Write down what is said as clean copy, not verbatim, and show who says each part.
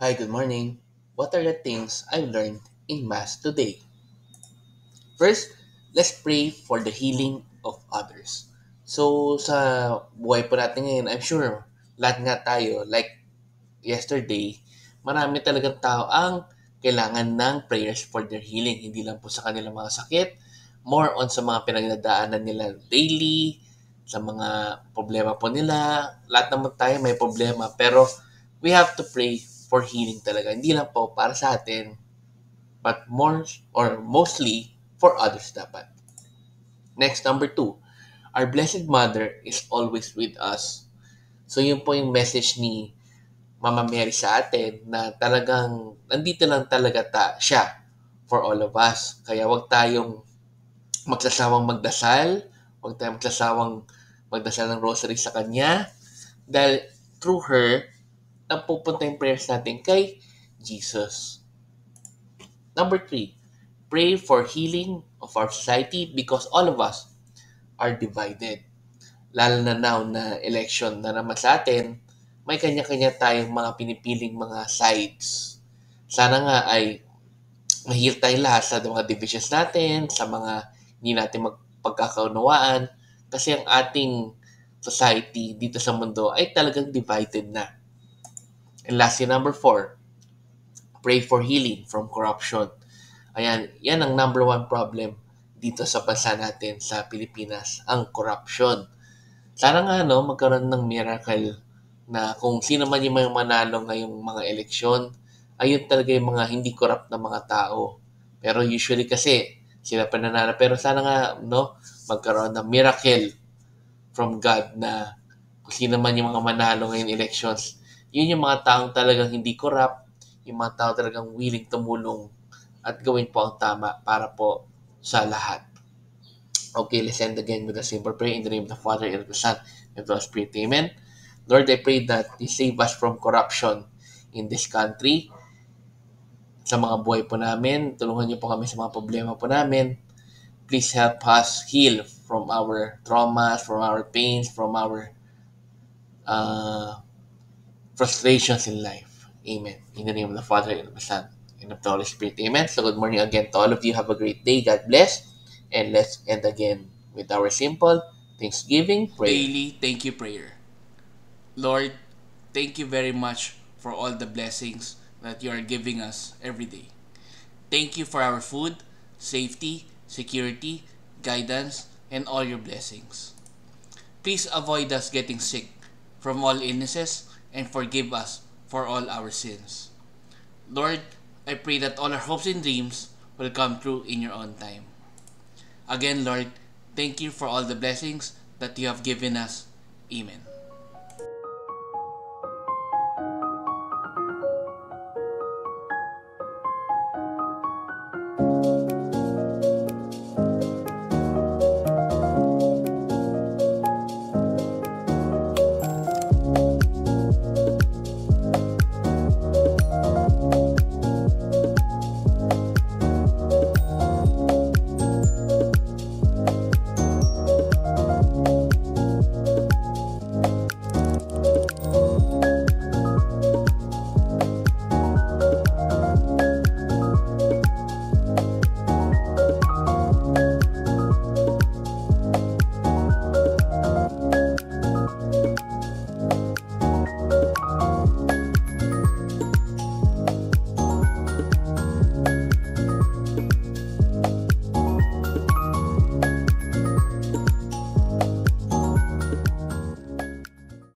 Speaker 1: Hi, good morning. What are the things I learned in Mass today? First, let's pray for the healing of others. So, sa buhay po natin ngayon, I'm sure lahat nga tayo, like yesterday, marami talagang tao ang kailangan ng prayers for their healing. Hindi lang po sa kanilang mga sakit, more on sa mga pinagdadaanan nila daily, sa mga problema po nila. Lahat naman tayo may problema, pero we have to pray for healing talaga. Hindi lang po para sa atin, but more or mostly for others dapat. Next, number two, our Blessed Mother is always with us. So yun po yung message ni Mama Mary sa atin na talagang nandito lang talaga siya for all of us. Kaya wag tayong magsasawang magdasal, wag tayong magsasawang magdasal ng rosary sa Kanya dahil through her, napupunta yung prayers natin kay Jesus. Number three, pray for healing of our society because all of us are divided. Lalo na now na election na naman sa atin, may kanya-kanya tayong mga pinipiling mga sides. Sana nga ay mahil tayong lahat sa mga divisions natin, sa mga hindi natin magpagkakaunawaan, kasi ang ating society dito sa mundo ay talagang divided na. And lastly, number four, pray for healing from corruption. Ayan, yan ang number one problem dito sa bansa natin sa Pilipinas, ang corruption. Sana nga magkaroon ng miracle na kung sino man yung mga manalo ngayong mga eleksyon, ayun talaga yung mga hindi corrupt na mga tao. Pero usually kasi sila pa nanalo. Pero sana nga magkaroon ng miracle from God na kung sino man yung mga manalo ngayong elections, yun yung mga taong talagang hindi corrupt, yung mga tao talagang willing tumulong at gawin po ang tama para po sa lahat. Okay, let's end again with a simple prayer in the name of the Father, and of the Son, and of the Holy Spirit. Amen. Lord, I pray that you save us from corruption in this country, sa mga buhay po namin. Tulungan niyo po kami sa mga problema po namin. Please help us heal from our traumas, from our pains, from our uh, frustrations in life. Amen. In the name of the Father, and of the Son, and of the Holy Spirit. Amen. So good morning again to all of you. Have a great day. God bless. And let's end again with our simple Thanksgiving prayer.
Speaker 2: Daily thank you prayer. Lord, thank you very much for all the blessings that you are giving us every day. Thank you for our food, safety, security, guidance, and all your blessings. Please avoid us getting sick from all illnesses and forgive us for all our sins. Lord, I pray that all our hopes and dreams will come true in your own time. Again, Lord, thank you for all the blessings that you have given us. Amen.